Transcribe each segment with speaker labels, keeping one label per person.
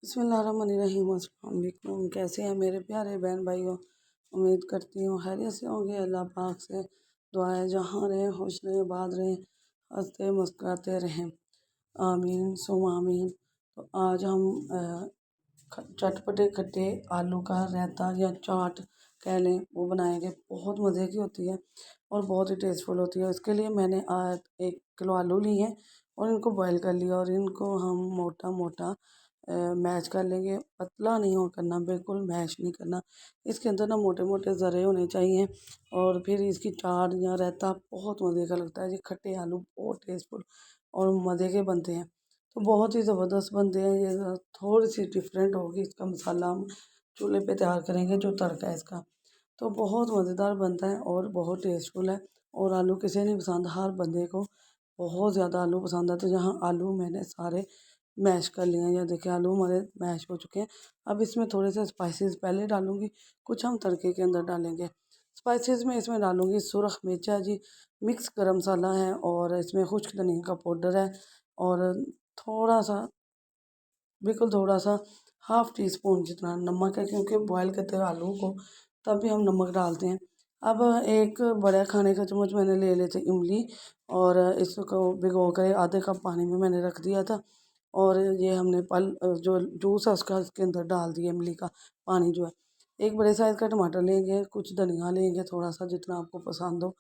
Speaker 1: बिस्मिल्लाहिर्रहमानिर्रहीम। अस्सलाम वालेकुम। कैसे हैं मेरे प्यारे बहन भाइयों? उम्मीद करती हूँ खैरियत से होंगे। अल्लाह पाक से दुआ है जहाँ रहें खुश रहें, बात रहें, हंसते मुस्कुराते रहें। आमीन सुम आमीन। तो आज हम चटपटे खट्टे आलू का रायता या चाट कह लें वो बनाएंगे। बहुत मज़े की होती है और बहुत ही टेस्टफुल होती है। इसके लिए मैंने आज 1 किलो आलू लिए हैं और इनको बॉईल कर लिया और इनको हम मोटा मोटा मैश कर लेंगे। पतला नहीं हो करना, बिल्कुल मैश नहीं करना। इसके अंदर ना मोटे मोटे ज़रे होने चाहिए और फिर इसकी चाट या रायता बहुत मज़े का लगता है। ये खट्टे आलू बहुत टेस्टफुल और मज़े के बनते हैं, तो बहुत ही ज़बरदस्त बनते हैं। ये थोड़ी सी डिफरेंट होगी इसका मसाला हम चूल्हे पे तैयार करेंगे, जो तड़का है इसका तो बहुत मज़ेदार बनता है और बहुत टेस्टफुल है। और आलू किसे नहीं पसंद, हर बंदे को बहुत ज़्यादा आलू पसंद है। तो यहाँ आलू मैंने सारे मैश कर लिए हैं। या देखिए आलू हमारे मैश हो चुके हैं। अब इसमें थोड़े से स्पाइसेस पहले डालूंगी, कुछ हम तड़के के अंदर डालेंगे। स्पाइसेस में इसमें डालूंगी सुरख मिर्च है जी, मिक्स गरम मसाला है और इसमें खुश्क धनिया का पाउडर है और थोड़ा सा, बिल्कुल थोड़ा सा 1/2 टी स्पून जितना नमक है, क्योंकि बॉयल करते हुए आलू को तब भी हम नमक डालते हैं। अब एक बड़ा खाने का चम्मच मैंने ले लेते इमली और इसको भिगो कर आधे कप पानी में मैंने रख दिया था और ये हमने जो जूस है उसका इसके अंदर डाल दिया, इमली का पानी जो है। एक बड़े साइज़ का टमाटर लेंगे, कुछ धनिया लेंगे थोड़ा सा जितना आपको पसंद हो,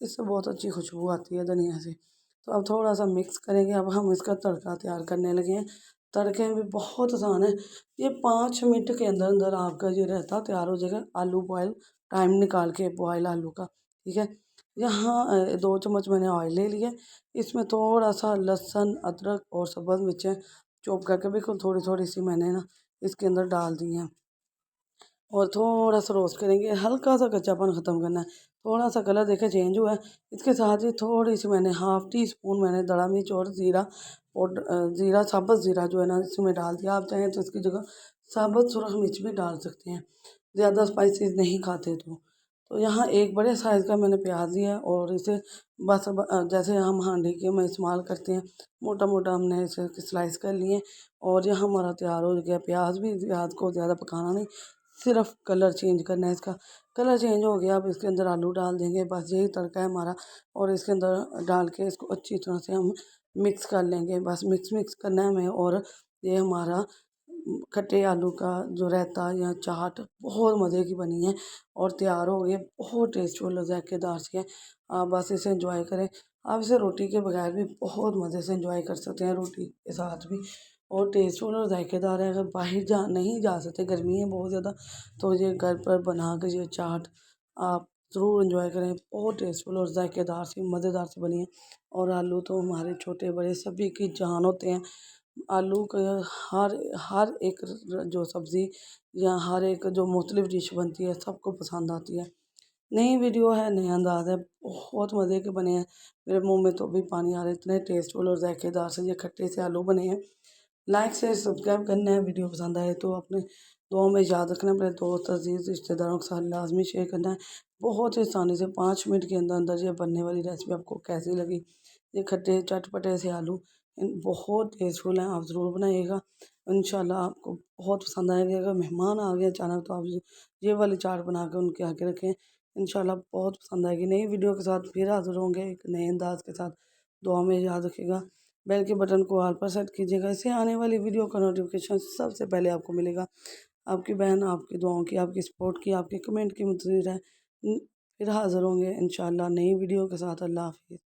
Speaker 1: इससे बहुत अच्छी खुशबू आती है धनिया से। तो अब थोड़ा सा मिक्स करेंगे। अब हम इसका तड़का तैयार करने लगे हैं। तड़के में भी बहुत आसान है, ये 5 मिनट के अंदर अंदर आपका ये रहता तैयार हो जाएगा। आलू बॉयल टाइम निकाल के बॉयल आलू का, ठीक है। यहाँ 2 चम्मच मैंने ऑयल ले लिया, इसमें थोड़ा सा लहसुन अदरक और सब्ज़ मिर्चें चॉप करके बिल्कुल थोड़ी थोड़ी सी मैंने ना इसके अंदर डाल दी हैं और थोड़ा सा रोस्ट करेंगे। हल्का सा कच्चापन ख़त्म करना है। थोड़ा सा कलर देखे चेंज हुआ है। इसके साथ ही थोड़ी सी मैंने 1/2 टी स्पून मैंने दड़ा मिर्च और ज़ीरा और ज़ीरा साबुत ज़ीरा जो है ना इसमें डाल दिया। आप चाहें तो इसकी जगह साबुत सुरख मिर्च भी डाल सकते हैं, ज़्यादा स्पाइसेस नहीं खाते तो यहाँ एक बड़े साइज़ का मैंने प्याज लिया है और इसे बस जैसे हम हांडी के में इस्तेमाल करते हैं, मोटा मोटा हमने इसे स्लाइस कर लिए और यह हमारा तैयार हो गया। प्याज भी, प्याज को ज़्यादा पकाना नहीं, सिर्फ कलर चेंज करना है इसका। कलर चेंज हो गया, अब इसके अंदर आलू डाल देंगे। बस यही तड़का है हमारा और इसके अंदर डाल के इसको अच्छी तरह से हम मिक्स कर लेंगे। बस मिक्स मिक्स करना है हमें और ये हमारा खट्टे आलू का जो रायता या चाट बहुत मज़े की बनी है और तैयार हो गई है। बहुत टेस्टफुल जायकेदार सी है। आप बस इसे एंजॉय करें। आप इसे रोटी के बगैर भी बहुत मज़े से एंजॉय कर सकते हैं, रोटी के साथ भी। और टेस्टफुल और जायकेदार है। अगर बाहर नहीं जा सकते, गर्मी है बहुत ज़्यादा, तो ये घर पर बना कर ये चाट आप ज़रूर एंजॉय करें। बहुत टेस्टफुल और जायकेदार सी मज़ेदार सी बनी है। और आलू तो हमारे छोटे बड़े सभी की जान होते हैं। आलू का हर हर एक जो सब्ज़ी या हर एक जो मुख्तलिफ डिश बनती है सबको पसंद आती है। नई वीडियो है, नया अंदाज़ है, बहुत मज़े के बने हैं। मेरे मुंह में तो अभी पानी आ रहा है, इतने टेस्टफुल और जायकेदार से ये खट्टे से आलू बने हैं। लाइक से सब्सक्राइब करना है, वीडियो पसंद आए तो अपने दुआओं में याद रखना। अपने दोस्त अजीज़ रिश्तेदारों के साथ लाजमी शेयर करना है। बहुत ही आसानी से 5 मिनट के अंदर अंदर ये बनने वाली रेसिपी आपको कैसी लगी? ये खट्टे चटपटे से आलू बहुत टेस्टफुल हैं, आप ज़रूर बनाइएगा। इंशाल्लाह आपको बहुत पसंद आएगा। अगर मेहमान आ गए अचानक तो आप ये वाली चाट बना कर उनके आगे रखें, इंशाल्लाह बहुत पसंद आएगी। नई वीडियो के साथ फिर हाज़िर होंगे एक नए अंदाज़ के साथ। दुआ में याद रखिएगा, बेल के बटन को ऑल पर सेट कीजिएगा, इससे आने वाली वीडियो का नोटिफिकेशन सबसे पहले आपको मिलेगा। आपकी बहन आपकी दुआओं की, आपकी सपोर्ट की, आपके कमेंट की मुंतज़िर है। फिर हाज़िर होंगे इंशाल्लाह नई वीडियो के साथ। अल्लाह हाफ़िज़।